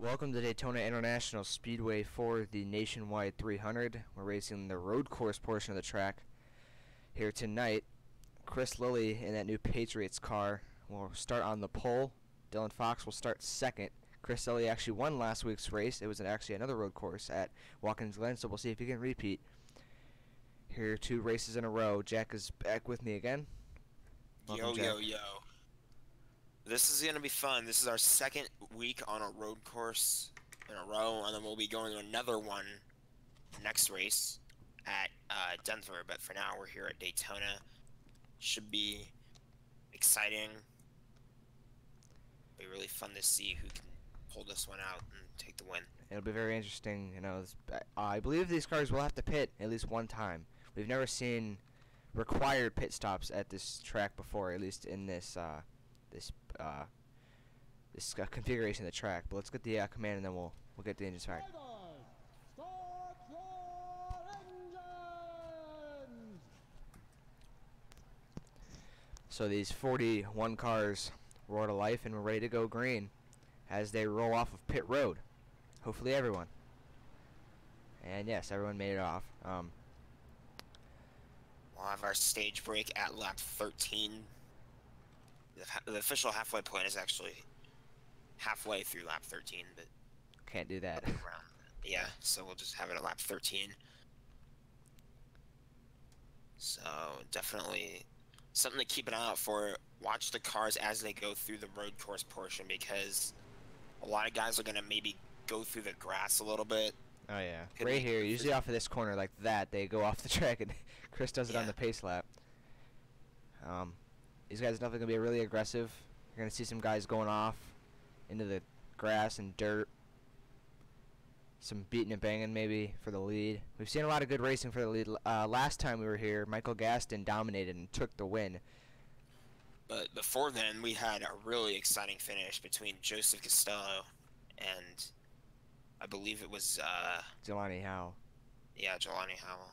Welcome to Daytona International Speedway for the Nationwide 300. We're racing the road course portion of the track. Here tonight, Chris Lilly in that new Patriots car will start on the pole. Dylan Fox will start second. Chris Lilly actually won last week's race. It was actually another road course at Watkins Glen, so we'll see if he can repeat. Here are two races in a row. Jack is back with me again. Welcome, Jack. Yo. This is going to be fun. This is our second week on a road course in a row, and then we'll be going to another one next race at Denver. But for now, we're here at Daytona. Should be exciting. Be really fun to see who can pull this one out and take the win. It'll be very interesting. You know, I believe these cars will have to pit at least one time. We've never seen required pit stops at this track before, at least in this configuration of the track. But let's get the command, and then we'll get the engine started. So these 41 cars roar to life, and we're ready to go green as they roll off of pit road. Hopefully everyone. And yes, everyone made it off. We'll have our stage break at lap 13. The official halfway point is actually halfway through lap 13, but can't do that. Yeah, so we'll just have it at lap 13. So definitely something to keep an eye out for. Watch the cars as they go through the road course portion, because a lot of guys are going to maybe go through the grass a little bit. Oh yeah, right here, usually off of this corner like that, they go off the track, and Chris does it on the pace lap. These guys are definitely going to be really aggressive. You're going to see some guys going off into the grass and dirt. Some beating and banging maybe for the lead. We've seen a lot of good racing for the lead. Last time we were here, Michael Gaston dominated and took the win. But before then, we had a really exciting finish between Joseph Costello and I believe it was Jelani Howe. Yeah, Jelani Howe.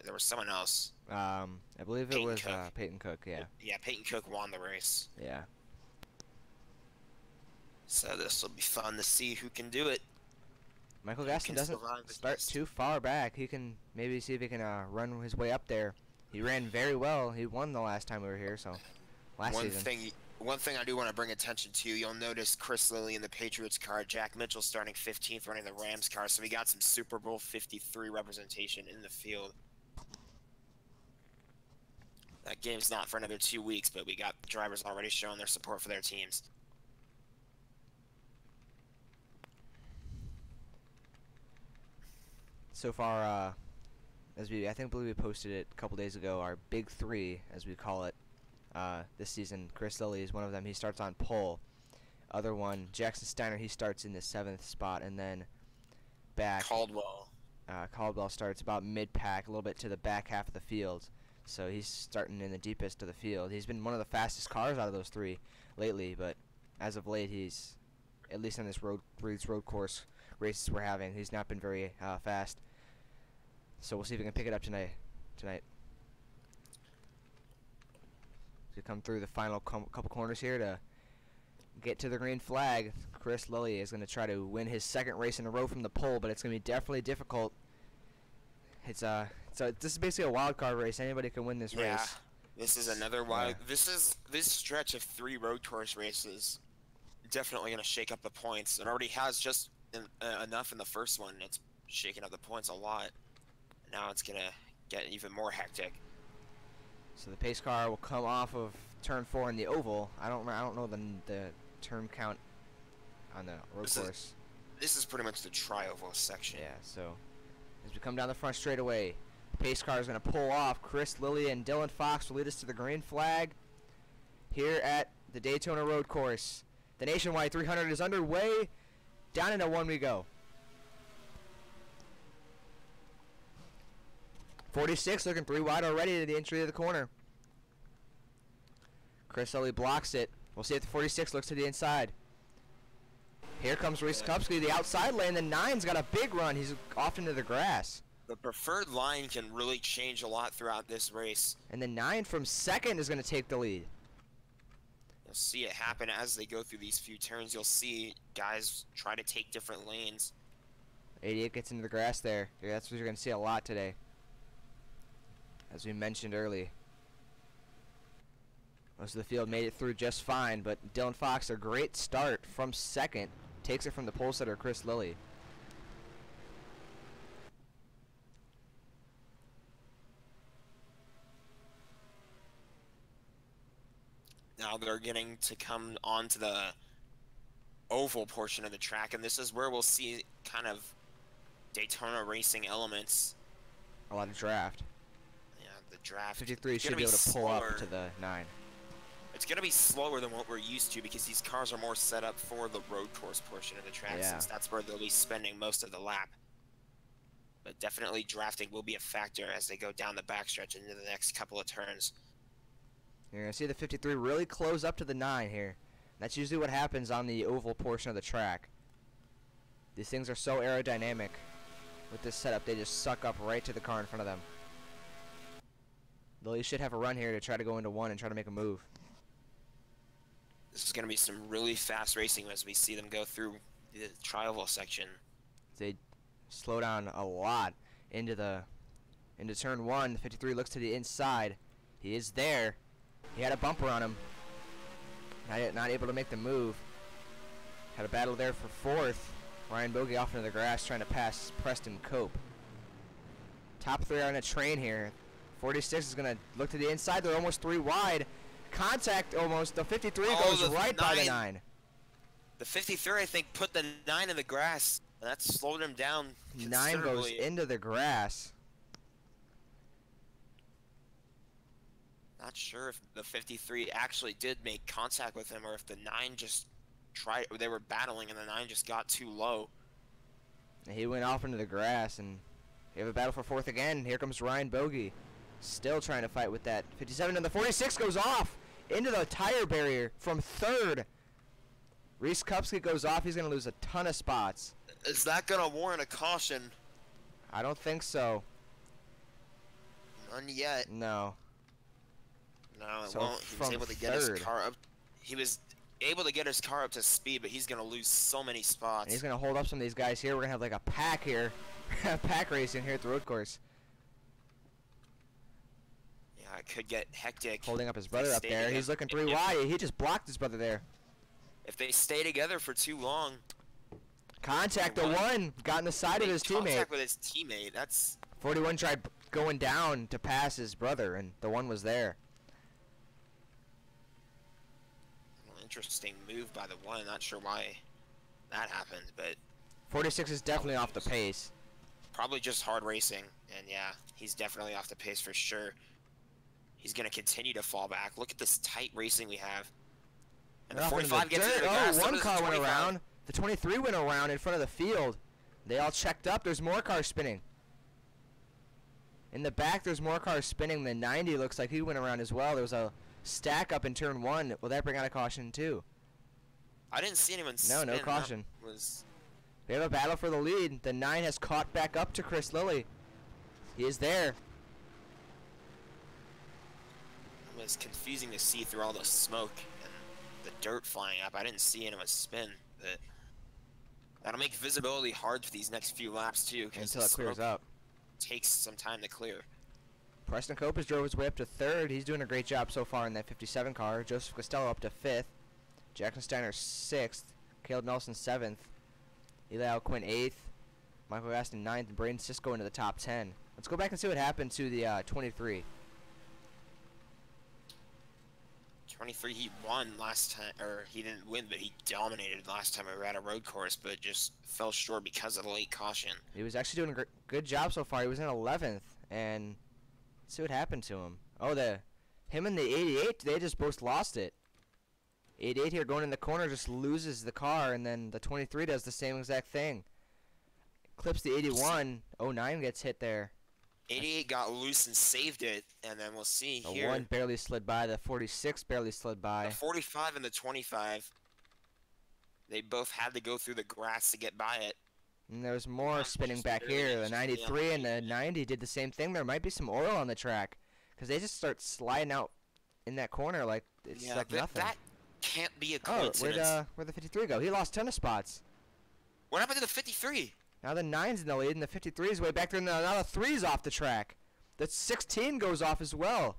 There was someone else. I believe it was Peyton Cook, yeah. Yeah, Peyton Cook won the race. Yeah. So this will be fun to see who can do it. Michael Gaston doesn't start too far back. He can maybe see if he can run his way up there. He ran very well. He won the last time we were here, so last season. One thing I do want to bring attention to, you'll notice Chris Lilly in the Patriots car, Jack Mitchell starting 15th running the Rams car, so we got some Super Bowl 53 representation in the field. That game's not for another 2 weeks, but we got drivers already showing their support for their teams. So far, I believe we posted it a couple days ago, our big three, as we call it, this season. Chris Lilly is one of them. He starts on pole. Other one, Jackson Steiner, he starts in the 7th spot, and then back. Caldwell starts about mid-pack, a little bit to the back half of the field. So he's starting in the deepest of the field. He's been one of the fastest cars out of those three lately, but as of late, he's, at least on this road course races we're having, he's not been very fast. So we'll see if we can pick it up tonight. To come through the final couple corners here to get to the green flag. Chris Lilly is going to try to win his second race in a row from the pole, but it's going to be definitely difficult. So this is basically a wild card race. Anybody can win this race. This is another wild. Yeah. This stretch of 3 road course races definitely going to shake up the points. It already has just enough in the first one. It's shaking up the points a lot. Now it's going to get even more hectic. So the pace car will come off of turn 4 in the oval. I don't know the turn count on the road course. This is pretty much the tri-oval section. Yeah, so as we come down the front straightaway, the pace car is going to pull off. Chris Lilly and Dylan Fox will lead us to the green flag here at the Daytona road course. The Nationwide 300 is underway. Down into 1 we go. 46 looking 3 wide already to the entry of the corner. Chris Lilly blocks it. We'll see if the 46 looks to the inside. Here comes Reese Kupski, the outside lane. The 9's got a big run. He's off into the grass. The preferred line can really change a lot throughout this race. And the 9 from second is going to take the lead. You'll see it happen as they go through these few turns. You'll see guys try to take different lanes. 88 gets into the grass there. Yeah, that's what you're going to see a lot today, as we mentioned early. Most of the field made it through just fine, but Dylan Fox, a great start from second, takes it from the pole setter Chris Lilly. Now they're getting to come onto the oval portion of the track, and this is where we'll see kind of Daytona racing elements. A lot of draft. Yeah, the draft. 53 should be able to pull up to the 9. It's going to be slower than what we're used to because these cars are more set up for the road course portion of the track, since that's where they'll be spending most of the lap. But definitely drafting will be a factor as they go down the backstretch into the next couple of turns. You're going to see the 53 really close up to the 9 here. That's usually what happens on the oval portion of the track. These things are so aerodynamic. With this setup, they just suck up right to the car in front of them. Lilly should have a run here to try to go into 1 and try to make a move. This is going to be some really fast racing as we see them go through the tri-oval section. They slow down a lot into turn 1. The 53 looks to the inside. He is there. He had a bumper on him. Not able to make the move. Had a battle there for 4th. Ryan Bogey off into the grass trying to pass Preston Cope. Top 3 are on a train here. 46 is going to look to the inside. They're almost 3 wide. Contact almost. The 53 goes right by the 9. The 53, I think, put the 9 in the grass. And that slowed him down 9 goes into the grass. Not sure if the 53 actually did make contact with him or if the 9 just tried. They were battling and the 9 just got too low. He went off into the grass, and we have a battle for 4th again. Here comes Ryan Bogey. Still trying to fight with that 57, and the 46 goes off into the tire barrier from 3rd. Reese Kupski goes off. He's going to lose a ton of spots. Is that going to warrant a caution? I don't think so. None yet. No. No, it won't. He was able to get his car up. He was able to get his car up to speed, but he's going to lose so many spots. And he's going to hold up some of these guys here. We're going to have like a pack here. Pack racing here at the road course. Yeah, it could get hectic. Holding up his brother up there. He's looking 3 wide. He just blocked his brother there. If they stay together for too long. Contact the 1. Got in the side of his teammate. Contact with his teammate. That's 41 tried going down to pass his brother, and the 1 was there. Interesting move by the 1. Not sure why that happened, but 46 is definitely off the pace. Probably just hard racing, and yeah, he's definitely off the pace for sure. He's going to continue to fall back. Look at this tight racing we have. And the 45 gets into the grass. Oh, 1 car went around. The 23 went around in front of the field. They all checked up. There's more cars spinning. In the back, there's more cars spinning. The 90 looks like he went around as well. There was a stack up in turn 1. Will that bring out a caution too? I didn't see anyone spin. No caution. We have a battle for the lead. The 9 has caught back up to Chris Lilly. He is there. It was confusing to see through all the smoke and the dirt flying up. I didn't see anyone spin, but that'll make visibility hard for these next few laps too, because until it clears up. Takes some time to clear. Preston Cope has drove his way up to 3rd. He's doing a great job so far in that 57 car. Joseph Costello up to 5th. Jackson Steiner 6th. Caleb Nelson 7th. Eli Alquin 8th. Michael Gaston 9th. And Braden Sisko into the top 10. Let's go back and see what happened to the 23. 23, he won last time, or he didn't win, but he dominated last time we were at a road course, but just fell short because of the late caution. He was actually doing a good job so far. He was in 11th, and let's see what happened to him. Oh, him and the 88, they just both lost it. 88 here going in the corner just loses the car, and then the 23 does the same exact thing. Clips the 81. 09 gets hit there. 88 got loose and saved it, and then we'll see here. The 1 barely slid by. The 46 barely slid by. The 45 and the 25, they both had to go through the grass to get by it. And there's more spinning back here. The 93 and the 90 did the same thing. There might be some oil on the track, because they just start sliding out in that corner like it's like nothing. can't be a Oh, coincidence. where'd the 53 go? He lost a ton of spots. What happened to the 53? Now the 9's in the lead, and the 53 is way back there. Now the 3's off the track. The 16 goes off as well.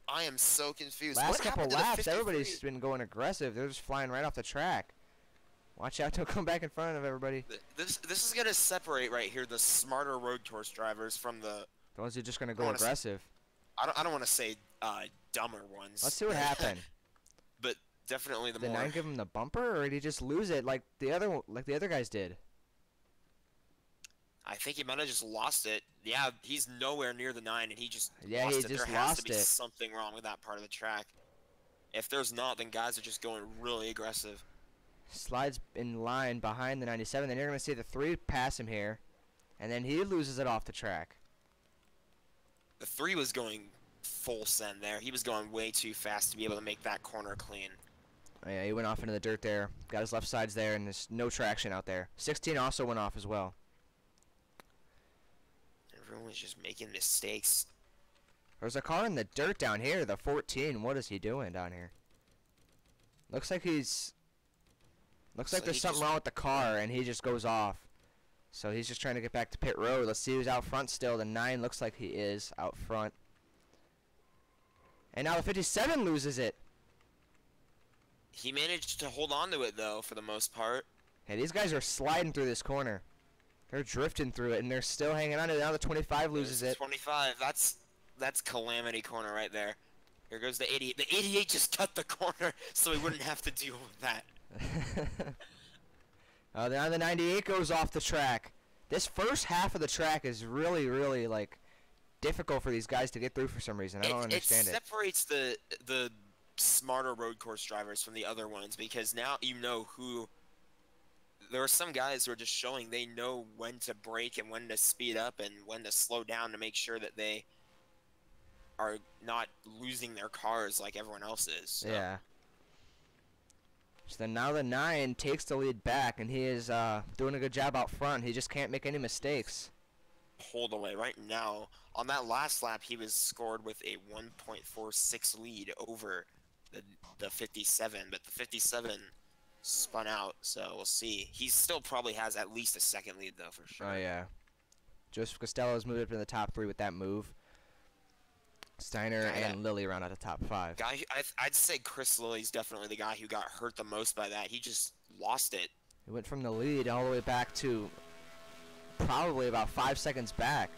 I am so confused. Last What couple happened to the laps, 53? everybody's been going aggressive. They're just flying right off the track. Watch out, don't come back in front of everybody. This is gonna separate right here the smarter road course drivers from the The ones who are just gonna go aggressive. I don't want to say dumber ones. Let's see what happened. But definitely the Did more. the 9 give him the bumper, or did he just lose it like the other guys did? I think he might have just lost it. Yeah, he's nowhere near the 9, and he just Yeah, lost he it. just There has lost to be it. something wrong with that part of the track. If there's not, then guys are just going really aggressive. Slides in line behind the 97. Then you're gonna see the 3 pass him here, and then he loses it off the track. The 3 was going full send there. He was going way too fast to be able to make that corner clean. Oh, yeah, he went off into the dirt there. Got his left sides there, and there's no traction out there. 16 also went off as well. Everyone was just making mistakes. There's a car in the dirt down here, the 14. What is he doing down here? Looks like there's something wrong with the car, and he just goes off. So he's just trying to get back to pit road. Let's see who's out front still. The 9 looks like he is out front. And now the 57 loses it. He managed to hold on to it, though, for the most part. Hey, these guys are sliding through this corner. They're drifting through it, and they're still hanging on to it. Now the 25 loses it. 25. That's calamity corner right there. Here goes the 88. The 88 just cut the corner, so he wouldn't have to deal with that. Now the 98 goes off the track. This first half of the track is really, really like difficult for these guys to get through for some reason. I don't understand it. It separates the smarter road course drivers from the other ones, because now you know who. There are some guys who are just showing they know when to brake and when to speed up and when to slow down to make sure that they are not losing their cars like everyone else is. So. Yeah. So then now the 9 takes the lead back, and he is doing a good job out front. He just can't make any mistakes. Hold away right now. On that last lap, he was scored with a 1.46 lead over the 57, but the 57 spun out, so we'll see. He still probably has at least a second lead, though, for sure. Oh, yeah. Joseph Costello's moved up in the top 3 with that move. Steiner and Lilly around at the top 5. I'd say Chris Lilly's definitely the guy who got hurt the most by that. He just lost it. He went from the lead all the way back to probably about 5 seconds back.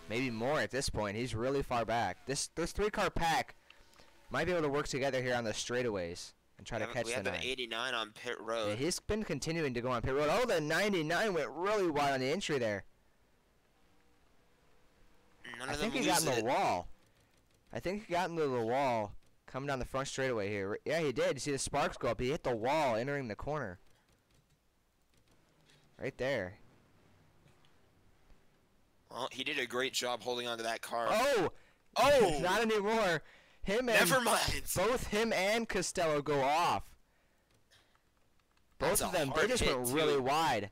Maybe more at this point. He's really far back. This 3-car pack might be able to work together here on the straightaways and try to catch the 9. We have an 89 on pit road. Yeah, he's been continuing to go on pit road. Oh, the 99 went really wide on the entry there. I think he got in the wall. I think he got into the wall coming down the front straightaway here. Yeah, he did. You see the sparks go up. He hit the wall entering the corner. Right there. Well, he did a great job holding onto that car. Oh! Oh! Not anymore. Never mind. Both him and Costello go off. Both of them, they just went really wide.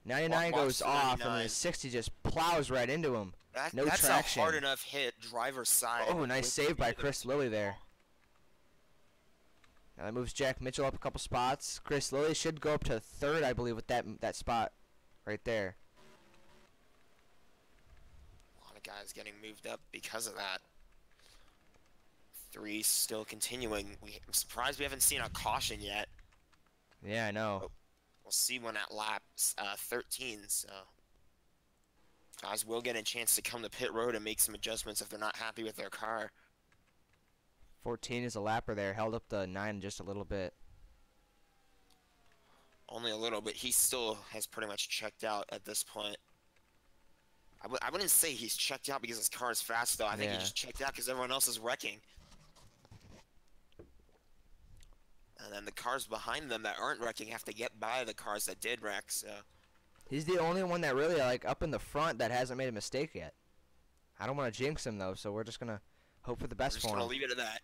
99 goes off, and the 60 just plows right into him. No that's traction. a hard enough hit, driver's side. Oh, nice save by Chris Lilly there. Now that moves Jack Mitchell up a couple spots. Chris Lilly should go up to 3rd, I believe, with that spot right there. A lot of guys getting moved up because of that. 3 still continuing. I'm surprised we haven't seen a caution yet. Yeah, I know. But we'll see when at lap 13, so guys will get a chance to come to pit road and make some adjustments if they're not happy with their car. 14 is a lapper there, held up the 9 just a little bit. Only a little bit. He still has pretty much checked out at this point. I wouldn't say he's checked out because his car is fast, though. I think he just checked out because everyone else is wrecking. And then the cars behind them that aren't wrecking have to get by the cars that did wreck, so. He's the only one that really, like, up in the front that hasn't made a mistake yet. I don't want to jinx him, though, so we're just going to hope for the best for him. We're just going to leave it at that.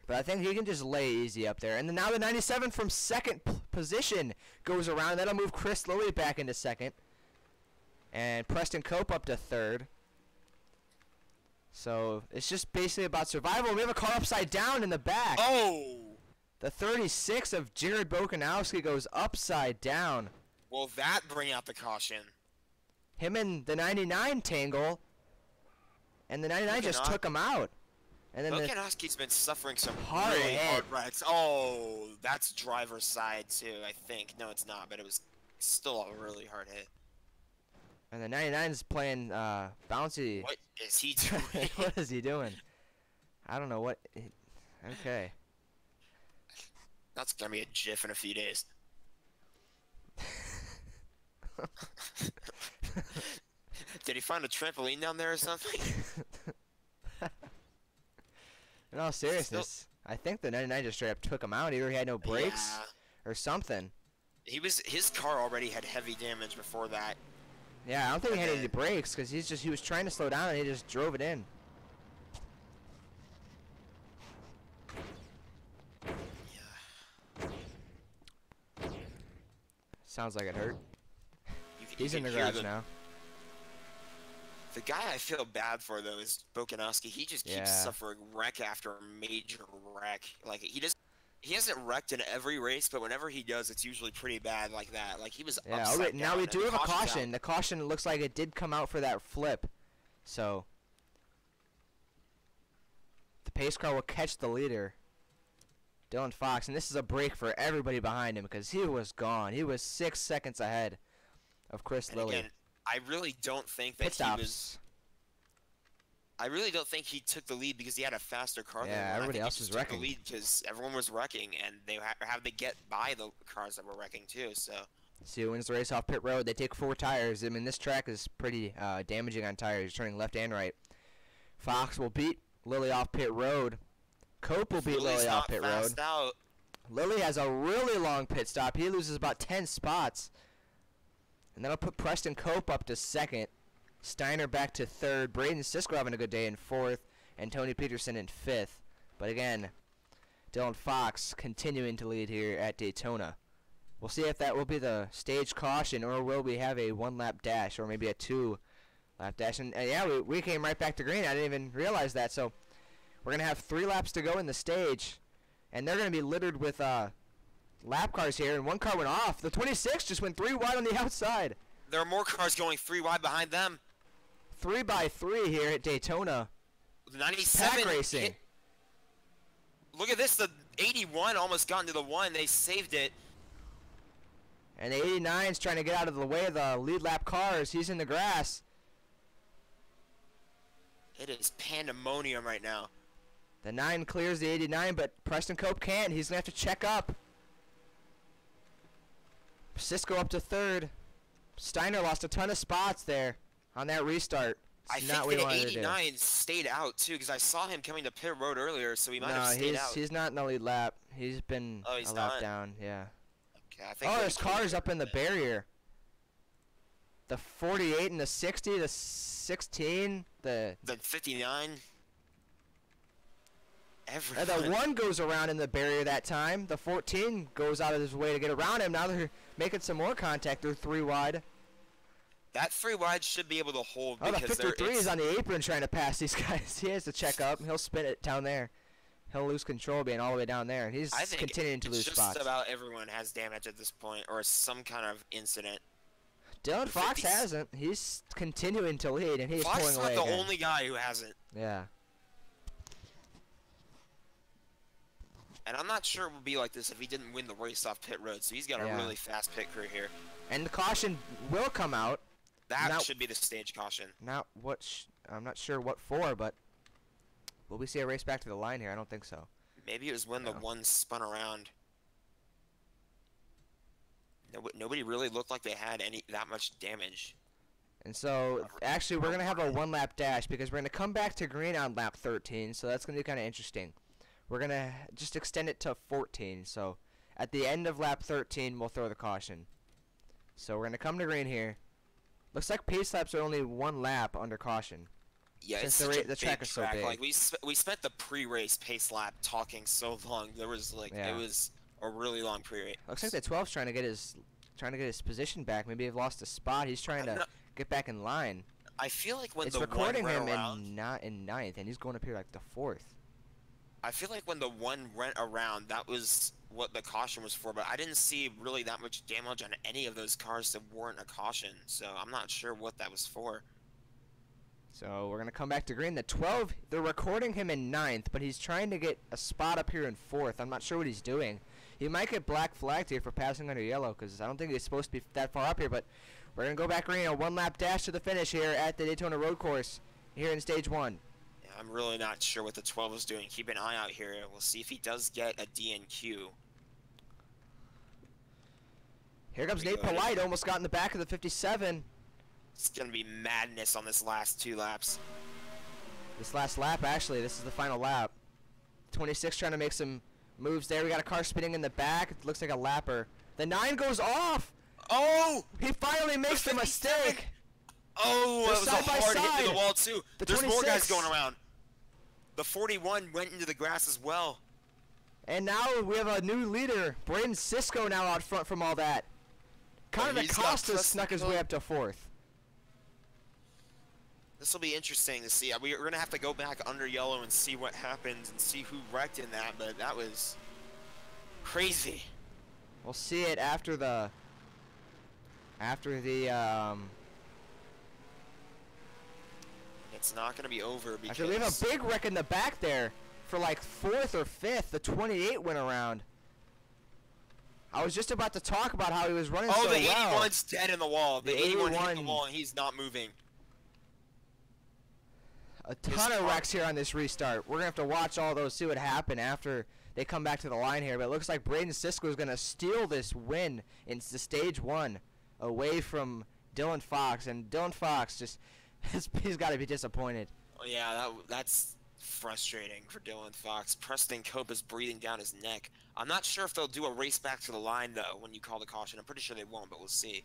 But I think he can just lay easy up there. And then now the 97 from 2nd position goes around. That'll move Chris Lilly back into 2nd. And Preston Cope up to 3rd. So it's just basically about survival. We have a car upside down in the back. Oh! The 36 of Jared Bokanowski goes upside down. Will that bring out the caution? Him and the 99 tangle, and the 99 just took him out. And then Bokanowski's been suffering some hard really hit. hard wrecks. Oh, that's driver's side too, I think. No, it's not, but it was still a really hard hit. And the 99 is playing bouncy. What is he doing? What is he doing? I don't know what. Okay. That's gonna be a GIF in a few days. Did he find a trampoline down there or something? In all seriousness, I think the 99 just straight up took him out. Either he had no brakes or something. His car already had heavy damage before that. Yeah, I don't think he had any brakes because he was trying to slow down and he just drove it in. Yeah. Sounds like it hurt. He's in the garage now. The guy I feel bad for though is Bokanowski. He just keeps suffering wreck after major wreck. Like he hasn't wrecked in every race, but whenever he does, it's usually pretty bad like that. Like he was upside down. Now we do have a caution. The caution looks like it did come out for that flip, so the pace car will catch the leader, Dylan Fox, and this is a break for everybody behind him because he was gone. He was 6 seconds ahead of Chris Lilly. Again, I really don't think that I really don't think he took the lead because he had a faster car. Yeah, everybody else was wrecking. Took the lead because everyone was wrecking, and they have to get by the cars that were wrecking too. So. See who wins the race off pit road. They take 4 tires. I mean, this track is pretty damaging on tires, turning left and right. Fox will beat Lilly off pit road. Cope will beat Lilly off pit road. Lilly has a really long pit stop. He loses about 10 spots. And that'll put Preston Cope up to 2nd. Steiner back to 3rd. Braden Sisko having a good day in 4th. And Tony Peterson in 5th. But again, Dylan Fox continuing to lead here at Daytona. We'll see if that will be the stage caution or will we have a 1-lap dash or maybe a 2-lap dash. And yeah, we came right back to green. I didn't even realize that. So we're going to have 3 laps to go in the stage. And they're going to be littered with lap cars here. And one car went off. The 26 just went 3 wide on the outside. There are more cars going 3 wide behind them. 3 by 3 here at Daytona. The 97 Pack racing. Look at this. The 81 almost got into the 1. They saved it. And the 89's trying to get out of the way of the lead lap cars. He's in the grass. It is pandemonium right now. The 9 clears the 89, but Preston Cope can't. He's going to have to check up. Sisko up to 3rd. Steiner lost a ton of spots there on that restart. I think the 89 stayed out too because I saw him coming to pit road earlier, so he might have stayed out. He's not in the lead lap. He's been a lap down. Yeah. Okay, I think there's cars up in the barrier. The 48 and the 60, the 16, the 59. The 1 goes around in the barrier that time. The 14 goes out of his way to get around him. Now they're making some more contact. They're 3 wide. That 3 wide should be able to hold. Oh, the 53 is on the apron trying to pass these guys. He has to check up. He'll spin it down there. He'll lose control being all the way down there. He's continuing to lose spots. Just about everyone has damage at this point or some kind of incident. Dylan Fox hasn't. He's continuing to lead, and he's pulling away. Fox is not the only guy who hasn't. Yeah. And I'm not sure it would be like this if he didn't win the race off pit road. So he's got a really fast pit crew here. And the caution will come out. That should be the stage caution. Now, I'm not sure what for, but will we see a race back to the line here? I don't think so. Maybe it was when the 1 spun around. Nobody really looked like they had that much damage. And so, actually, we're going to have a 1-lap dash because we're going to come back to green on lap 13, so that's going to be kind of interesting. We're going to just extend it to 14, so at the end of lap 13, we'll throw the caution. So we're going to come to green here. Looks like pace laps are only 1 lap under caution. Yeah, since the track is so big. Like we spent the pre-race pace lap talking so long. There was like it was a really long pre-race. Looks like the 12's trying to get his position back. Maybe he's lost a spot. He's trying to get back in line. I feel like when It's the recording one went him around, in not in ninth, and he's going up here like the 4th. I feel like when the one went around, that was what the caution was for. But I didn't see really that much damage on any of those cars that weren't a caution. So I'm not sure what that was for. So we're gonna come back to green. The 12, they're recording him in ninth, but he's trying to get a spot up here in 4th. I'm not sure what he's doing. He might get black flagged here for passing under yellow, because I don't think he's supposed to be that far up here. But we're gonna go back green. A 1-lap dash to the finish here at the Daytona Road Course here in stage 1. Yeah, I'm really not sure what the 12 is doing. Keep an eye out here. We'll see if he does get a DNQ. Here comes Nate Polite, almost got in the back of the 57. It's gonna be madness on this last 2 laps. This last lap, actually, this is the final lap. 26 trying to make some moves there. We got a car spinning in the back. It looks like a lapper. The 9 goes off. Oh! He finally makes the mistake. Oh, They're it was a side by hard hit side. to the wall too. The There's more 26. guys going around. The 41 went into the grass as well. And now we have a new leader, Braden Sisko, now out front from all that. Connor he's got Acosta plus snuck his people. way up to 4th. This will be interesting to see. We're going to have to go back under yellow and see what happens and see who wrecked in that, but that was crazy. We'll see it after the It's not going to be over because actually, we have a big wreck in the back there for like 4th or 5th. The 28 went around. I was just about to talk about how he was running so the well. 81's dead in the wall. The 81 hit the 81 wall and he's not moving. A ton of wrecks here on this restart. We're going to have to watch all those, see what happen after they come back to the line here. But it looks like Braden Sisko is going to steal this win in the stage 1 away from Dylan Fox. And Dylan Fox just, he's got to be disappointed. Oh, yeah, that's frustrating for Dylan Fox. Preston Cope is breathing down his neck. I'm not sure if they'll do a race back to the line, though, when you call the caution. I'm pretty sure they won't, but we'll see.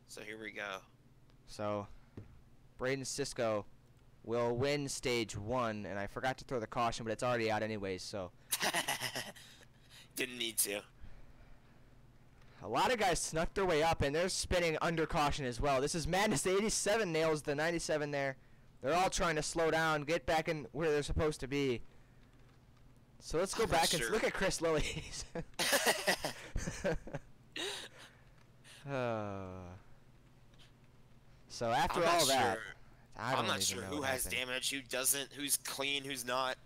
So here we go. So Braden Sisko will win stage 1, and I forgot to throw the caution, but it's already out anyways, so. Didn't need to. A lot of guys snuck their way up, and they're spinning under caution as well. This is madness. The 87 nails the 97 there. They're all trying to slow down, get back in where they're supposed to be. So let's go back and look at Chris Lilly. So after all that, I'm not sure who has damage, who doesn't, who's clean, who's not.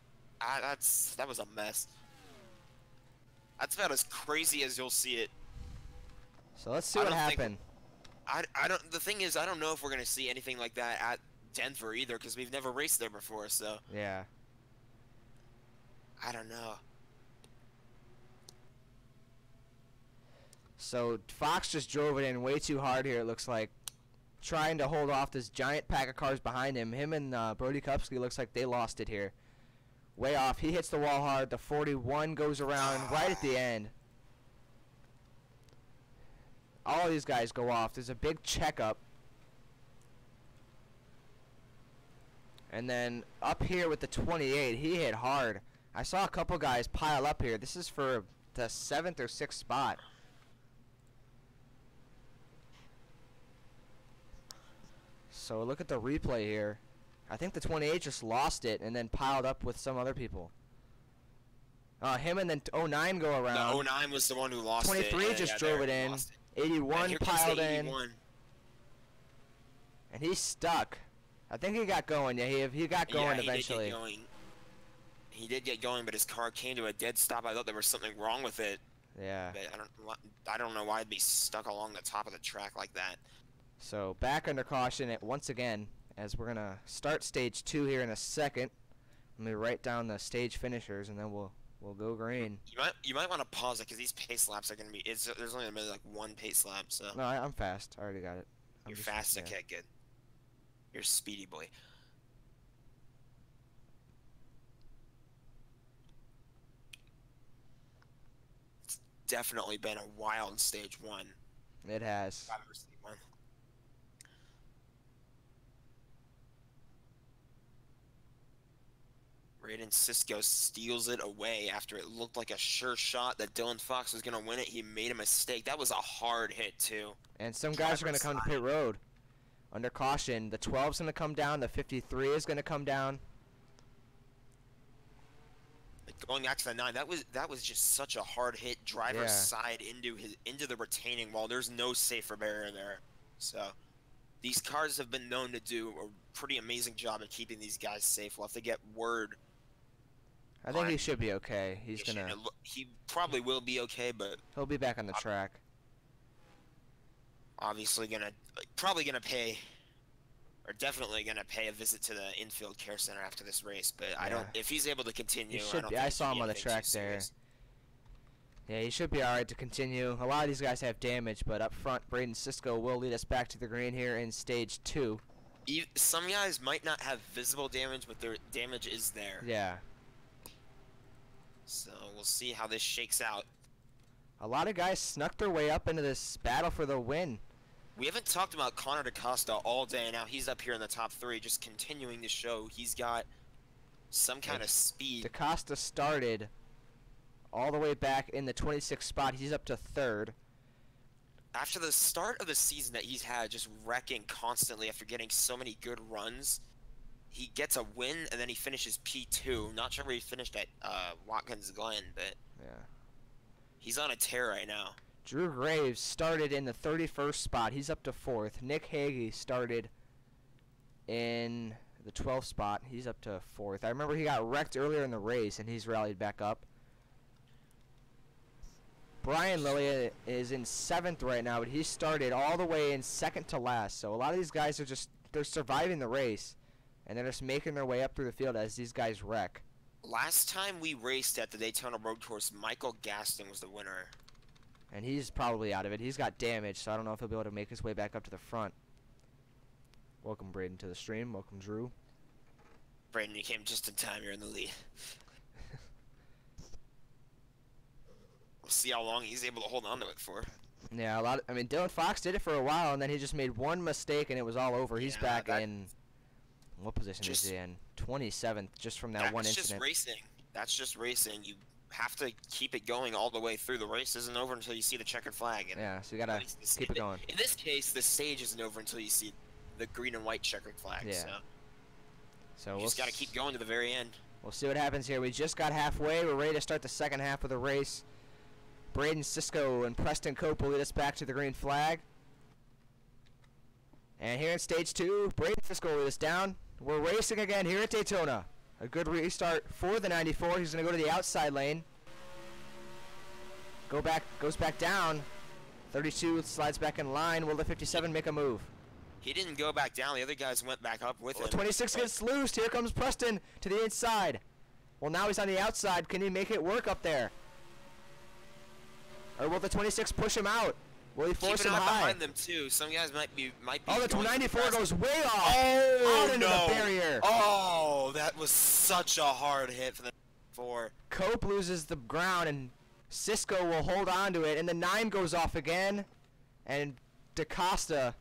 That was a mess. That's about as crazy as you'll see it. So let's see what happened. I don't. The thing is, I don't know if we're gonna see anything like that at Denver either, because we've never raced there before. So yeah, I don't know. So Fox just drove it in way too hard here. It looks like, trying to hold off this giant pack of cars behind him. Him and Brody Kupski looks like they lost it here. Way off. He hits the wall hard. The 41 goes around right at the end. All these guys go off. There's a big checkup. And then up here with the 28, he hit hard. I saw a couple guys pile up here. This is for the 7th or 6th spot. So look at the replay here. I think the 28 just lost it and then piled up with some other people. Him and then 09 go around. The 09 was the one who lost 23 it. just drove it in. 81 piled in. And he's stuck. I think he got going. Yeah, he got going eventually. He did get going, but his car came to a dead stop. I thought there was something wrong with it. Yeah. But I don't know why it'd be stuck along the top of the track like that. So back under caution once again, as we're gonna start stage 2 here in a second. Let me write down the stage finishers, and then we'll go green. You might want to pause it because these pace laps are gonna be. There's only gonna be like one pace lap, so. No, I'm fast. I already got it. You're fast. Yeah. Okay, good. You're a speedy boy. It's definitely been a wild stage 1. It has. I've ever seen one. Braden Cisco steals it away after it looked like a sure shot that Dylan Fox was going to win it. He made a mistake. That was a hard hit, too. And some guys are going to come to pit road under caution. The 12's going to come down. The 53 is going to come down. Going back to the 9, that was just such a hard hit. Driver's side into the retaining wall. There's no safer barrier there. So these cars have been known to do a pretty amazing job of keeping these guys safe. We'll have to get word. I think he should be okay. He probably will be okay, but he'll be back on the track. Obviously probably gonna pay, or definitely gonna pay a visit to the infield care center after this race. But I don't. If he's able to continue, I saw him on the track there. Yeah, he should be all right to continue. A lot of these guys have damage, but up front, Braden Cisco will lead us back to the green here in stage 2. Some guys might not have visible damage, but their damage is there. Yeah. So we'll see how this shakes out. A lot of guys snuck their way up into this battle for the win. We haven't talked about Connor DaCosta all day. Now he's up here in the top 3, just continuing to show he's got some kind of speed. DaCosta started all the way back in the 26th spot. He's up to 3rd. After the start of the season that he's had, just wrecking constantly after getting so many good runs, he gets a win, and then he finishes P2. Not sure where he finished at Watkins Glen, but yeah, he's on a tear right now. Drew Graves started in the 31st spot. He's up to 4th. Nick Hagee started in the 12th spot. He's up to 4th. I remember he got wrecked earlier in the race, and he's rallied back up. Brian Lilly is in 7th right now, but he started all the way in 2nd to last. So a lot of these guys are they're surviving the race, and they're just making their way up through the field as these guys wreck. Last time we raced at the Daytona Road Course, Michael Gaston was the winner. And he's probably out of it. He's got damage, so I don't know if he'll be able to make his way back up to the front. Welcome, Braden, to the stream. Welcome, Drew. Braden, you came just in time. You're in the lead. We'll see how long he's able to hold on to it for. Yeah, I mean, Dylan Fox did it for a while, and then he just made one mistake, and it was all over. He's back in... What position is he in? 27th, just from that one incident. That's just racing. That's just racing. You have to keep it going all the way through. The race isn't over until you see the checkered flag. And yeah, so you gotta keep it going. In this case, the stage isn't over until you see the green and white checkered flag. Yeah. So you just gotta keep going to the very end. We'll see what happens here. We just got halfway. We're ready to start the second half of the race. Braden Cisco and Preston Cope will lead us back to the green flag. And here in stage 2, Braden Cisco will lead us down. We're racing again here at Daytona. A good restart for the 94. He's going to go to the outside lane. Goes back down. 32 slides back in line. Will the 57 make a move? He didn't go back down. The other guys went back up with him. 26 gets loosed. Here comes Preston to the inside. Well, now he's on the outside. Can he make it work up there? Or will the 26 push him out? Will he force him high? Behind them too. Some guys might be. Oh, the 94 goes way off. Oh, out into the barrier. Oh, that was such a hard hit for the 4. Cope loses the ground, and Cisco will hold on to it, and the 9 goes off again, and DaCosta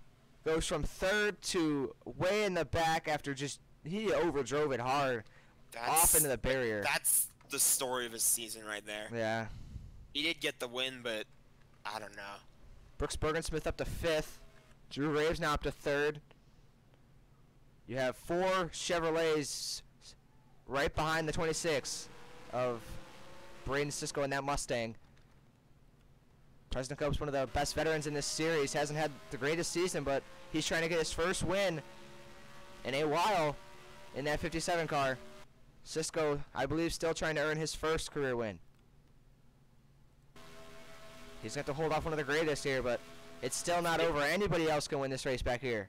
goes from 3rd to way in the back after he overdrove it hard off into the barrier. That's the story of his season right there. Yeah. He did get the win, but I don't know. Brooks Bergensmith up to 5th. Drew Graves now up to 3rd. You have 4 Chevrolets right behind the 26 of Braden Cisco in that Mustang. Preston Cope's one of the best veterans in this series. Hasn't had the greatest season, but he's trying to get his first win in a while in that 57 car. Cisco, I believe, still trying to earn his first career win. He's going to have to hold off one of the greatest here, but it's still not over. Anybody else can win this race back here.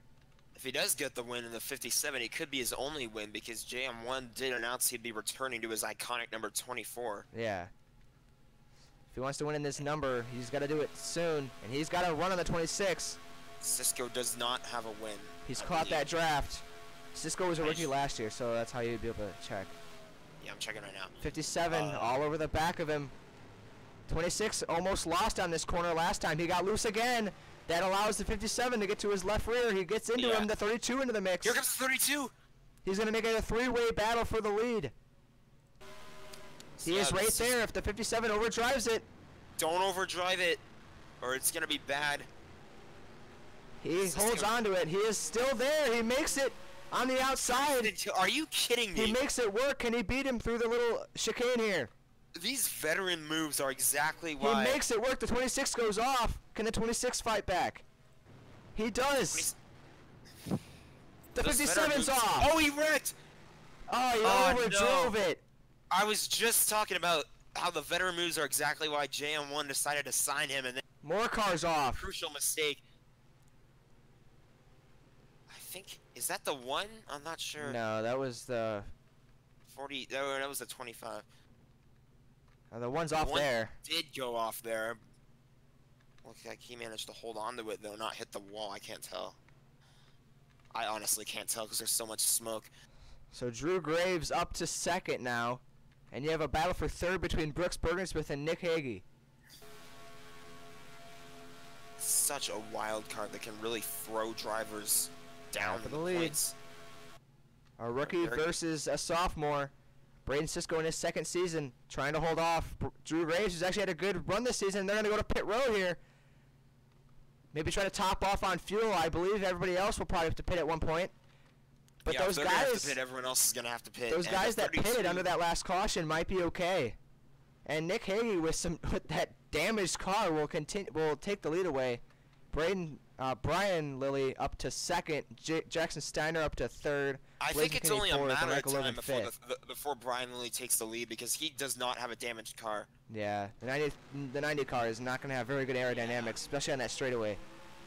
If he does get the win in the 57, it could be his only win because JM1 did announce he'd be returning to his iconic number 24. Yeah. If he wants to win in this number, he's got to do it soon, and he's got to run on the 26. Cisco does not have a win. He's caught that draft. Cisco was a rookie last year, so that's how you'd be able to check. Yeah, I'm checking right now. 57 all over the back of him. 26 almost lost on this corner last time. He got loose again. That allows the 57 to get to his left rear. He gets into him, the 32 into the mix. Here comes the 32. He's going to make it a 3-way battle for the lead. He is right there. If the 57 overdrives it. Don't overdrive it, or it's gonna be bad. He holds on to it. He is still there. He makes it on the outside. Are you kidding me? He makes it work. Can he beat him through the little chicane here? These veteran moves are exactly why. He makes it work. The 26 goes off. Can the 26 fight back? He does. The 57's off. Oh, he wrecked. Oh, he overdrove it. I was just talking about how the veteran moves are exactly why JM1 decided to sign him, and then More cars off. crucial mistake. I think, is that the one? I'm not sure. No, that was the 40. That was the 25. the one's off One there. did go off there. Looks like he managed to hold on to it though, not hit the wall. I can't tell. I honestly can't tell because there's so much smoke. So Drew Graves up to second now, and you have a battle for third between Brooks Bergensmith and Nick Hagee. Such a wild card that can really throw drivers down for the the lead. points. A rookie versus a sophomore. Braden Sisko in his second season, trying to hold off Drew Graves, who's actually had a good run this season. They're going to go to pit road here. Maybe try to top off on fuel. I believe everybody else will probably have to pit at one point. But Yeah, those if they're gonna have guys, to pit, everyone else is gonna have to pit. those And guys the that pitted 32 under that last caution might be okay. And Nick Hagee with that damaged car will take the lead away. Brian Lilly up to second, Jackson Steiner up to third. I Blaze think it's McKinney only a fourth, and matter of Michael time Logan before fifth. before Brian Lilly takes the lead because he does not have a damaged car. Yeah, the 90 car is not going to have very good aerodynamics, especially on that straightaway.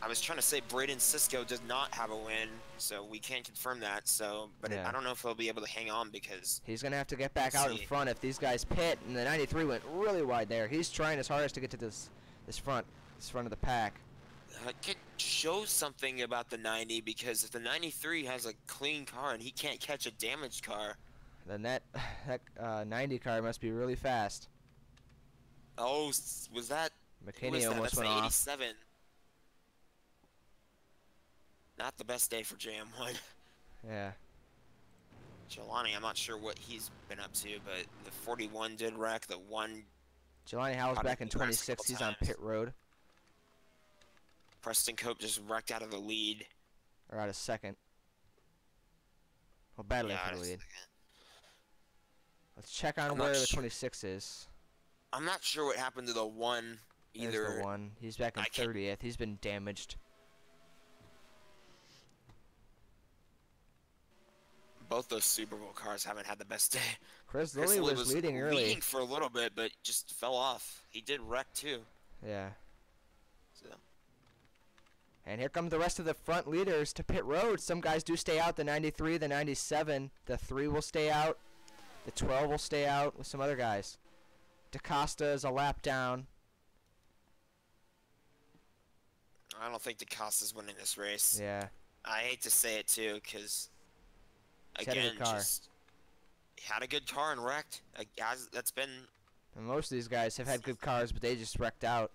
I was trying to say Braden Sisko does not have a win, so we can't confirm that. So, but Yeah. I don't know if he'll be able to hang on because He's going to have to get back out in front if these guys pit, and the 93 went really wide there. He's trying his hardest to get to this front of the pack. it could show something about the 90 because if the 93 has a clean car and he can't catch a damaged car, Then that 90 car must be really fast. oh, was that? who McKinney was that? almost That's went the off. 87. Not the best day for JM1. Yeah. Jelani, I'm not sure what he's been up to, but the 41 did wreck. The one, Jelani Howell's Caught back it in the last 26. couple He's on times. pit road, Preston Cope just wrecked out of the lead. or out of second. Well, battling Yeah, for the just a lead. second. Let's check on I'm not where the sure. 26 is. I'm not sure what happened to the one There's either. the one. He's back in I can't- 30th. He's been damaged. Both those Super Bowl cars haven't had the best day. Chris Chris Lilly Lilly was leading early. leading for a little bit, but just fell off. He did wreck too. Yeah. So And here come the rest of the front leaders to pit road. Some guys do stay out. The 93, the 97, the 3 will stay out. The 12 will stay out with some other guys. DaCosta is a lap down. I don't think DeCosta's winning this race. Yeah. I hate to say it too, because He's had a again, good car. just had a good car and wrecked. That's been And most of these guys have had good cars, but they just wrecked out.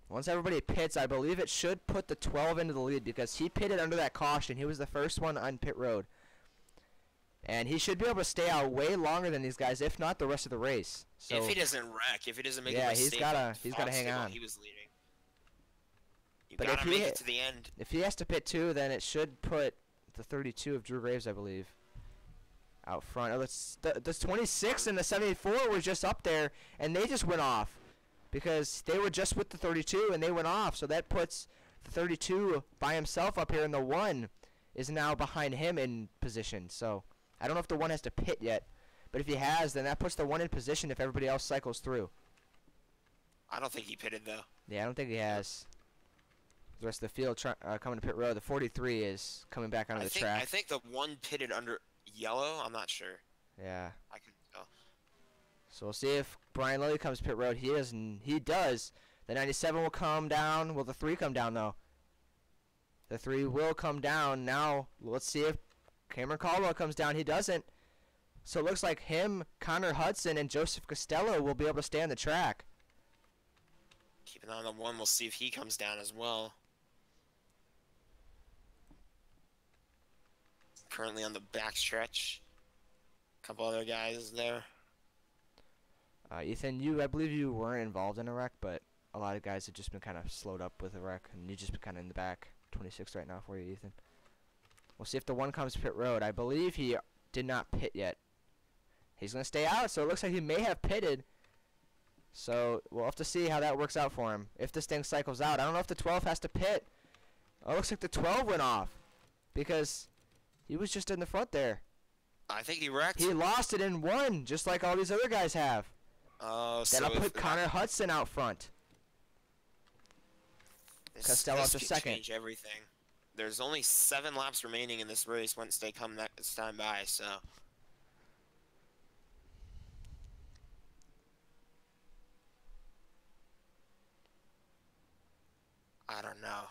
Once everybody pits, I believe it should put the 12 into the lead because he pitted under that caution. He was the first one on pit road. And he should be able to stay out way longer than these guys, if not the rest of the race. So if he doesn't wreck, if he doesn't make Yeah, a he's mistake, gotta hang while on. He was leading. You But gotta if he make hit- it to the end. if he has to pit too, then it should put the 32 of Drew Graves, I believe, out front. Oh, the 26 and the 74 were just up there, and they just went off because they were just with the 32 and they went off. So that puts the 32 by himself up here, and the 1 is now behind him in position. So I don't know if the 1 has to pit yet, but if he has, then that puts the 1 in position if everybody else cycles through. I don't think he pitted though. Yeah, I don't think he has. The rest of the field coming to pit road. The 43 is coming back onto the track. I think the one pitted under yellow. I'm not sure. Yeah. I could. Oh. So we'll see if Brian Lilly comes pit road. He is, and he does. The 97 will come down. Will the 3 come down though? The 3 will come down. Now let's see if Cameron Caldwell comes down. He doesn't. So it looks like him, Connor Hudson, and Joseph Costello will be able to stay on the track. Keep an eye on the one. We'll see if he comes down as well. currently on the backstretch. A couple other guys there. Ethan, I believe you weren't involved in a wreck, but a lot of guys have just been kind of slowed up with a wreck, and you just been kind of in the back. 26 right now for you, Ethan. We'll see if the one comes pit road. I believe he did not pit yet. He's going to stay out, so it looks like he may have pitted. So we'll have to see how that works out for him. If this thing cycles out, I don't know if the 12 has to pit. Oh, it looks like the 12 went off because he was just in the front there. I think he wrecked. He lost it in one, just like all these other guys have. Oh, That'll put Connor Hudson out front. Costello up to second. Change everything. There's only 7 laps remaining in this race once they come next time by, so. I don't know.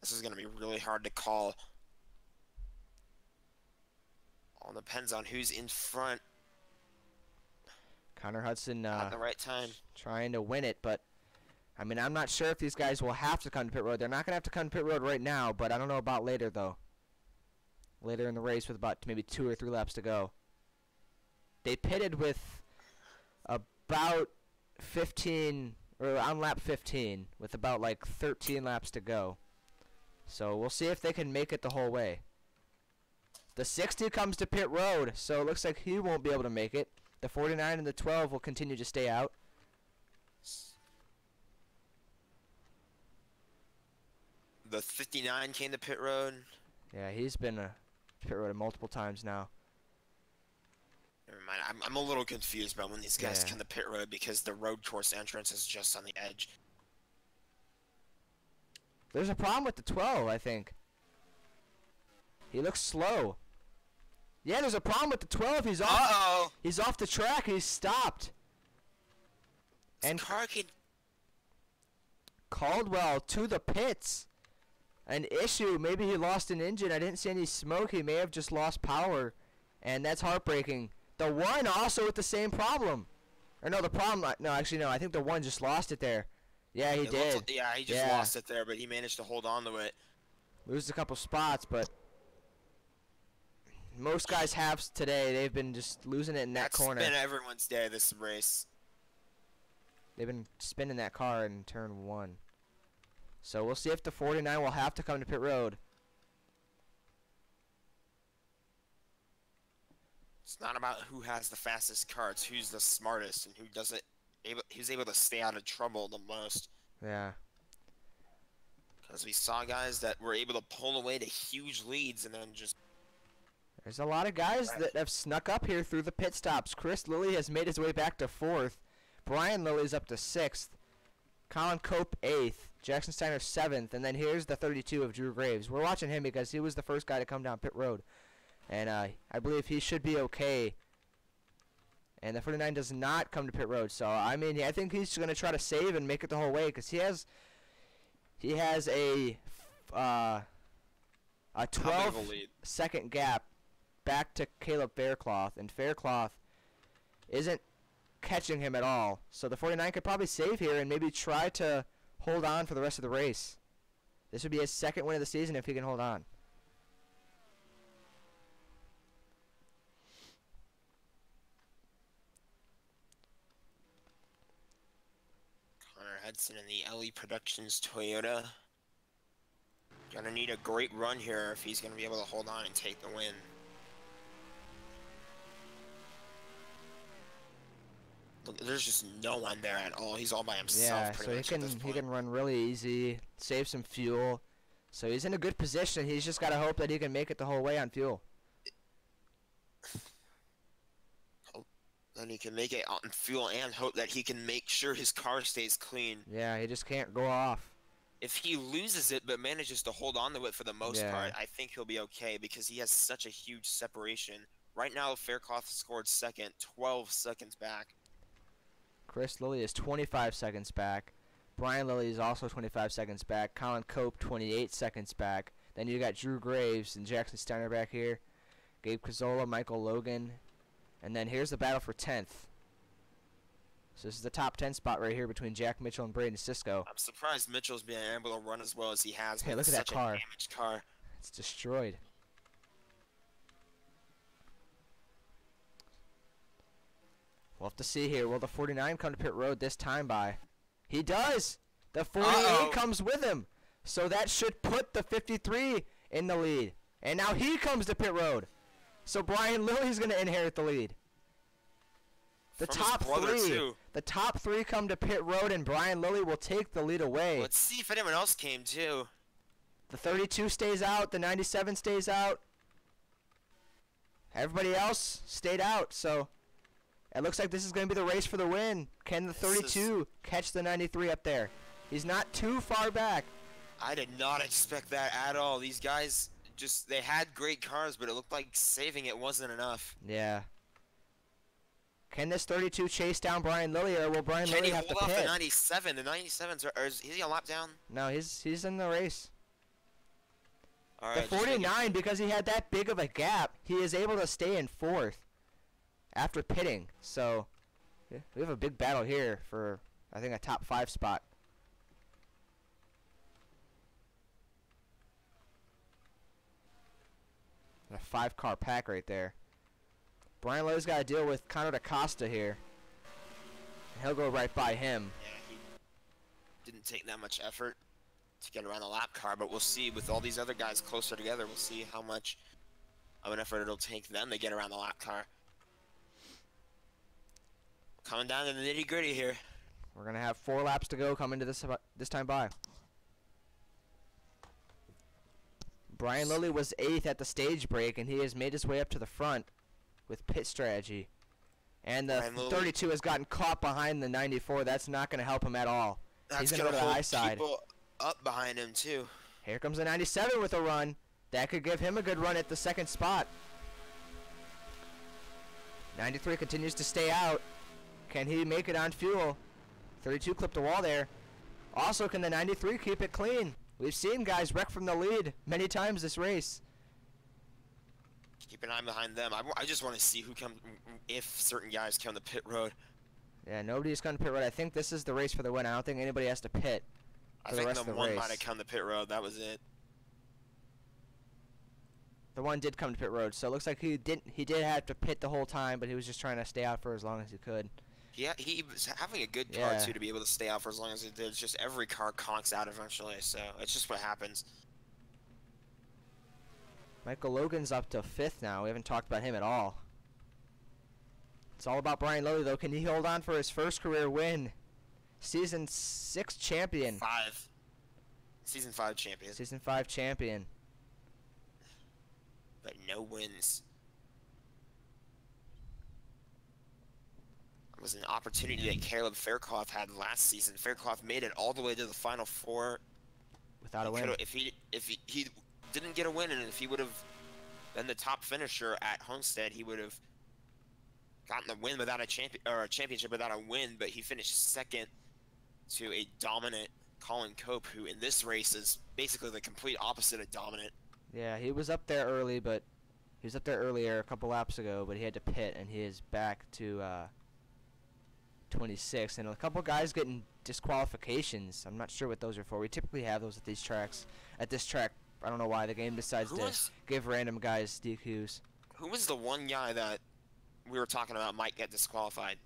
This is going to be really hard to call. All depends on who's in front. Connor Hudson at the right time. Trying to win it, but I mean, I'm not sure if these guys will have to come to pit road. They're not going to have to come to pit road right now, but I don't know about later, though. Later in the race with about maybe 2 or 3 laps to go. They pitted with about 15, or on lap 15, with about like 13 laps to go. So we'll see if they can make it the whole way. The 60 comes to pit road, so it looks like he won't be able to make it. The 49 and the 12 will continue to stay out. The 59 came to pit road. Yeah, he's been pit road multiple times now. Never mind. I'm a little confused about when these guys come to pit road because the road course entrance is just on the edge. There's a problem with the 12, I think. He looks slow. Yeah, there's a problem with the 12. He's off. Uh-oh. He's off the track. He's stopped. And Caldwell to the pits. An issue. Maybe he lost an engine. I didn't see any smoke. He may have just lost power. And that's heartbreaking. The one also with the same problem. Or no, the problem. No, actually, no. I think the one just lost it there. Yeah, he did. Yeah, he just lost it there, but he managed to hold on to it. Lose a couple spots, but most guys have today. They've been just losing it in that corner. That's been everyone's day this race. They've been spinning that car in turn 1. So we'll see if the 49 will have to come to pit road. It's not about who has the fastest car. It's who's the smartest and who's able to stay out of trouble the most. Yeah. Because we saw guys that were able to pull away to huge leads and then just... There's a lot of guys that have snuck up here through the pit stops. Chris Lilly has made his way back to 4th. Brian Lilly's up to 6th. Colin Cope 8th. Jackson Steiner 7th. And then here's the 32 of Drew Graves. We're watching him because he was the first guy to come down pit road. And I believe he should be okay. And the 49 does not come to pit road. So, I mean, I think he's going to try to save and make it the whole way because he has a 12-second gap back to Caleb Faircloth. And Faircloth isn't catching him at all. So the 49 could probably save here and maybe try to hold on for the rest of the race. This would be his 2nd win of the season if he can hold on. Connor Hudson in the LE Productions Toyota. Gonna need a great run here if he's gonna be able to hold on and take the win. Look, there's just no one there at all. He's all by himself. Yeah, so he can run really easy, save some fuel. So he's in a good position. He's just got to hope that he can make it the whole way on fuel. Then he can make it on fuel and hope that he can make sure his car stays clean. Yeah, he just can't go off. If he loses it but manages to hold on to it for the most part, I think he'll be okay because he has such a huge separation. Right now, Faircloth scored 2nd, 12 seconds back. Chris Lilly is 25 seconds back. Brian Lilly is also 25 seconds back. Colin Cope 28 seconds back. Then you got Drew Graves and Jackson Steiner back here. Gabe Cazzola, Michael Logan. And then here's the battle for 10th. So this is the top 10 spot right here between Jack Mitchell and Braden Sisko. I'm surprised Mitchell's been able to run as well as he has. Hey, look at that car. Damaged car. It's destroyed. We'll have to see here. Will the 49 come to pit road this time by? He does! The 48 Uh-oh. comes with him. So that should put the 53 in the lead. And now he comes to pit road. So Brian Lilly's going to inherit the lead. The From his top brother, three. too. The top three come to pit road, and Brian Lilly will take the lead away. Let's see if anyone else came too. The 32 stays out. The 97 stays out. Everybody else stayed out. So it looks like this is going to be the race for the win. Can the 32 catch the 93 up there? He's not too far back. I did not expect that at all. These guys just, they had great cars, but it looked like saving it wasn't enough. Yeah. Can this 32 chase down Brian Lilly, or will Brian Can Lilly he have to hold off pit? the 97? The 97's is he a lap down? No, he's in the race. All The right. just making- 49, because he had that big of a gap, he is able to stay in fourth after pitting. So yeah, we have a big battle here for, I think, a top 5 spot. A 5-car pack right there. Brian Lilly's got to deal with Connor DaCosta here. And he'll go right by him. Yeah, he didn't take that much effort to get around the lap car, but we'll see with all these other guys closer together. We'll see how much of an effort it'll take them to get around the lap car. Coming down to the nitty gritty here. We're going to have 4 laps to go coming to this time by. Brian Lilly was 8th at the stage break, and he has made his way up to the front with pit strategy. And the Brian Lilly- 32 has gotten caught behind the 94. That's not going to help him at all. That's He's gonna going to go to the hold high side. people up behind him too. Here comes the 97 with a run. That could give him a good run at the second spot. 93 continues to stay out. Can he make it on fuel? 32 clipped the wall there. Also, can the 93 keep it clean? We've seen guys wreck from the lead many times this race. Keep an eye behind them. I just want to see who comes, if certain guys come to pit road. Yeah, nobody's going to pit road. I think this is the race for the win. I don't think anybody has to pit I for the think rest the of the one race. might have come to pit road. That was it. The one did come to pit road, so it looks like he did have to pit the whole time, but he was just trying to stay out for as long as he could. Yeah, he was having a good car Yeah. too to be able to stay out for as long as he did. It's just every car conks out eventually, so it's just what happens. Michael Logan's up to 5th now. We haven't talked about him at all. It's all about Brian Lilly, though. Can he hold on for his first career win? Season 6 champion. 5. Season 5 champion, Season 5 champion. but no wins. It was an opportunity that Caleb Fairclough had last season. Fairclough made it all the way to the final 4. Without a He win. could've- If he didn't get a win, and if he would have been the top finisher at Homestead, he would have gotten the win without a championship without a win. But he finished second to a dominant Colin Cope, who in this race is basically the complete opposite of dominant. Yeah, he was up there early, but he was up there earlier a couple laps ago, but he had to pit, and he is back to 26. And a couple guys getting disqualifications. I'm not sure what those are for. We typically have those at these tracks. At this track, I don't know why the game decides Who to was- give random guys DQs. Who was the one guy that we were talking about might get disqualified?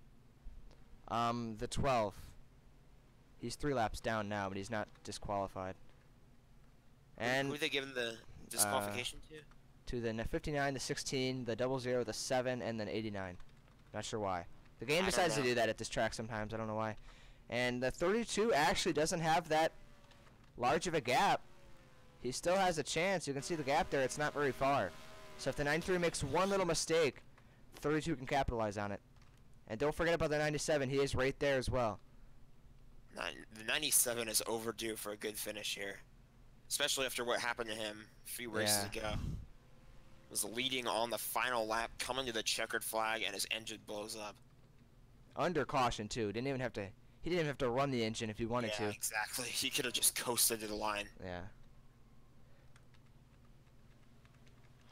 The 12. He's 3 laps down now, but he's not disqualified. And Who are they giving the disqualification to? to the 59, the 16, the 00, the 7, and then 89. Not sure why. The game I don't decides to know. do that at this track sometimes. I don't know why. And the 32 actually doesn't have that large of a gap. He still has a chance. You can see the gap there. It's not very far. So if the 93 makes one little mistake, the 32 can capitalize on it. And don't forget about the 97. He is right there as well. The 97 is overdue for a good finish here, especially after what happened to him a few races ago. Was leading on the final lap, coming to the checkered flag, and his engine blows up. Under caution too. He didn't even have to run the engine if he wanted Yeah, to. exactly. He could have just coasted to the line. Yeah.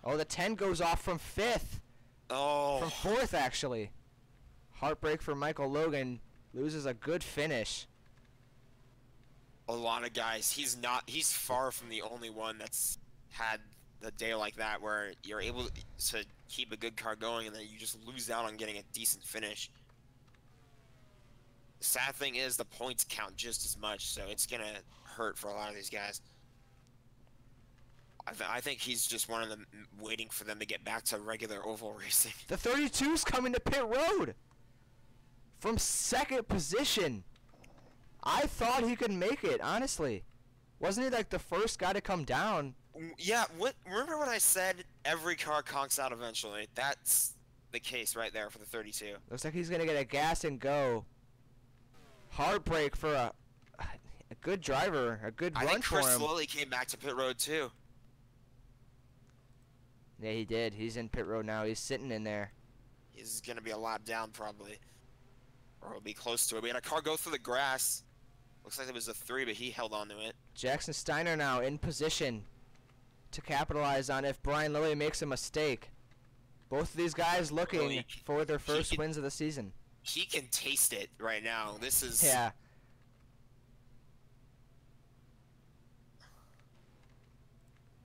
Oh, the 10 goes off from 5th. Oh, From 4th, actually. Heartbreak for Michael Logan. Loses a good finish. a lot of guys. He's far from the only one that's had a day like that where you're able to keep a good car going and then you just lose out on getting a decent finish. The sad thing is the points count just as much, so it's gonna hurt for a lot of these guys. I think he's just one of them waiting for them to get back to regular oval racing. The 32's coming to pit road from second position. I thought he could make it, honestly. Wasn't he like the first guy to come down? Yeah, remember when I said every car conks out eventually? That's the case right there for the 32. Looks like he's going to get a gas and go. Heartbreak for a good driver, a good I run think for Chris him. Lilly came back to pit road too. Yeah, he did. He's in pit road now. He's sitting in there. He's gonna be a lap down probably, or he'll be close to it. We had a car go through the grass. Looks like it was a 3, but he held on to it. Jackson Steiner now in position to capitalize on if Brian Lilly makes a mistake. Both of these guys looking Lilly, for their first can- wins of the season. He can taste it right now. This is Yeah.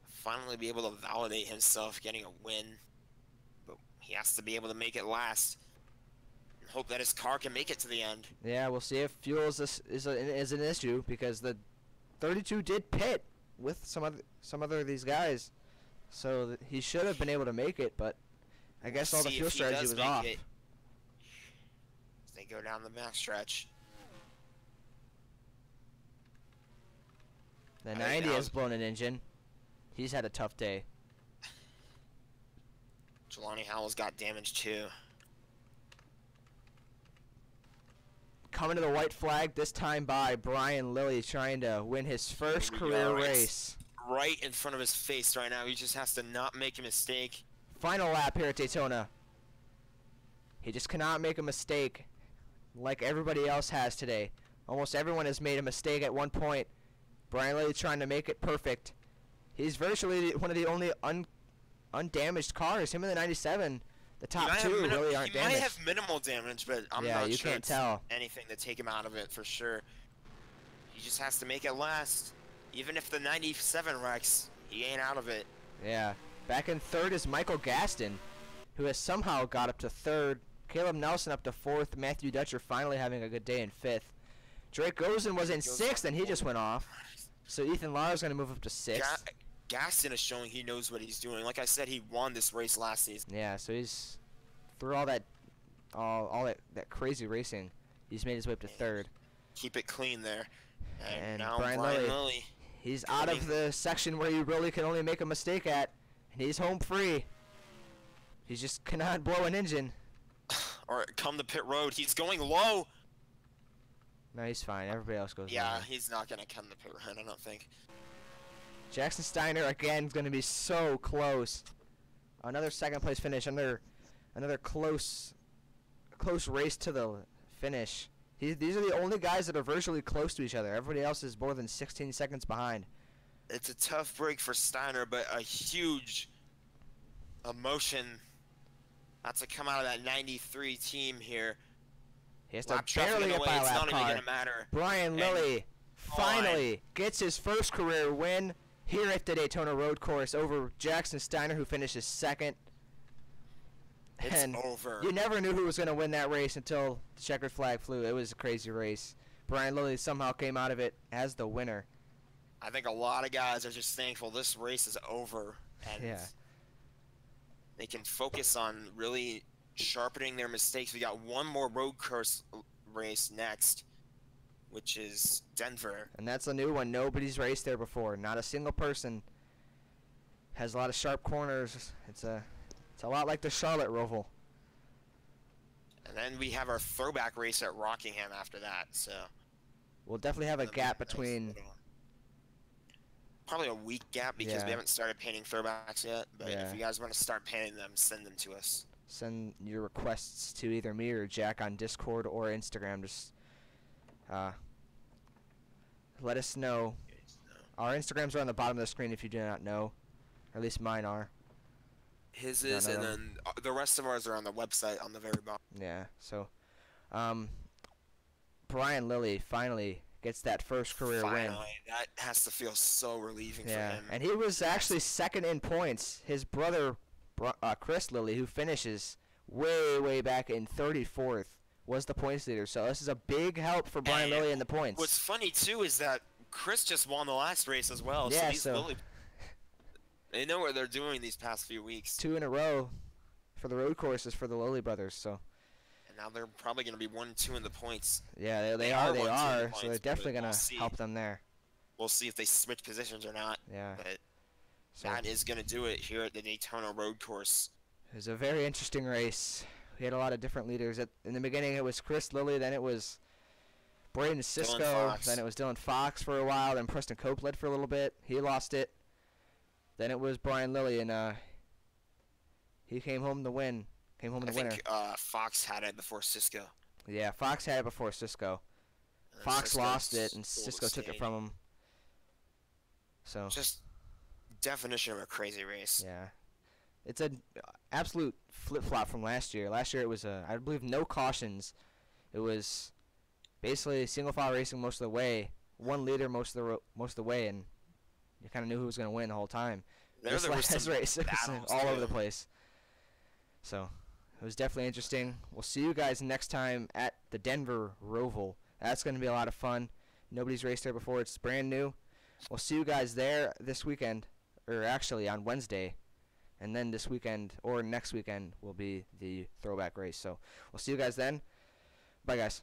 finally be able to validate himself getting a win, but he has to be able to make it last and hope that his car can make it to the end. Yeah, we'll see if fuel is an issue because the 32 did pit with some other of these guys, so he should have been able to make it, but I guess all the See fuel if he strategy does was make off. it. As they go down the backstretch. The I think 90 that has was- blown an engine. He's had a tough day. Jelani Howell's got damage too. Coming to the white flag this time by Brian Lilly, trying to win his first Here we career go. It's race. right in front of his face right now. He just has to not make a mistake. Final lap here at Daytona. He just cannot make a mistake like everybody else has today. Almost everyone has made a mistake at one point. Brian Lilly trying to make it perfect. He's virtually one of the only undamaged cars. Him and the 97, the top two really aren't he might damaged. have minimal damage, but I'm Yeah, not you sure can't it's tell. anything to take him out of it for sure. He just has to make it last. Even if the 97 wrecks, he ain't out of it. Yeah. Back in third is Michael Gaston, who has somehow got up to third. Caleb Nelson up to fourth. Matthew Dutcher finally having a good day in fifth. Drake Gozen was in sixth, and he just went off. So Ethan Lara's going to move up to sixth. Gaston is showing he knows what he's doing. Like I said, he won this race last season. Yeah, so he's through all that crazy racing, he's made his way up to third. Keep it clean there. And now Brian Lilly, he's out of the section where you really can only make a mistake at, and he's home free. He just cannot blow an engine. Or come to pit road. He's going low. No, he's fine. Everybody else goes Yeah, lower. he's not going to come to pit road, I don't think. Jackson Steiner again is going to be so close. Another second place finish. Another close race to the finish. These are the only guys that are virtually close to each other. Everybody else is more than 16 seconds behind. It's a tough break for Steiner, but a huge emotion that's to come out of that 93 team here. He has to Lap traffic barely in the get way, by a it's lap not even car. going to matter. Brian And Lilly finally gets his first career win here at the Daytona Road Course over Jackson Steiner, who finishes second. It's And over. you never knew who was going to win that race until the checkered flag flew. It was a crazy race. Brian Lilly somehow came out of it as the winner. I think a lot of guys are just thankful this race is over. And Yeah. they can focus on really sharpening their mistakes. We got one more road course race next, which is Denver. And that's a new one. Nobody's raced there before. Not a single person. Has a lot of sharp corners. It's a lot like the Charlotte Roval. And then we have our throwback race at Rockingham after that. So We'll definitely have a that'll be gap nice between. little- probably a week gap because Yeah. we haven't started painting throwbacks yet. But Yeah. if you guys want to start painting them, send them to us. Send your requests to either me or Jack on Discord or Instagram. Just let us know. Our Instagrams are on the bottom of the screen if you do not know. Or at least mine are. His Yeah, is, no, and no. then the rest of ours are on the website on the very bottom. Yeah, so Brian Lilly finally gets that first career win. Finally, that has to feel so relieving Yeah, for him. and he was actually second in points. His brother, Chris Lilly, who finishes way back in 34th, was the points leader. So this is a big help for Brian And Lilly in the points. What's funny too is that Chris just won the last race as well. Yeah, so these so Lilly, they know what they're doing these past few weeks. 2 in a row for the road courses for the Lilly brothers. So And now they're probably going to be 1-2 in the points. yeah, they are are. They 1-2 in the are. So points, they're but definitely gonna we'll see. help them there. We'll see if they switch positions or not. Yeah. But So that is going to do it here at the Daytona Road Course. it was a very interesting race. We had a lot of different leaders. In the beginning, it was Chris Lilly. Then it was Braden Sisko. Fox. Then it was Dylan Fox for a while. Then Preston Cope led for a little bit. He lost it. Then it was Brian Lilly, and he came home to win. Came home the winner. I think Fox had it before Cisco. Yeah, Fox had it before Cisco. And then Fox Cisco lost it, and stole the Cisco took it stage. from him. So Just definition of a crazy race. yeah, it's an absolute flip-flop from last year. Last year it was I believe no cautions. It was basically single file racing most of the way, one leader most of the way, and you kind of knew who was going to win the whole time. There This was last some race it was battles, all over too. the place. So it was definitely interesting. We'll see you guys next time at the Denver Roval. That's going to be a lot of fun. Nobody's raced there before. It's brand new. We'll see you guys there this weekend, or actually on Wednesday. And then this weekend or next weekend will be the throwback race. So we'll see you guys then. Bye, guys.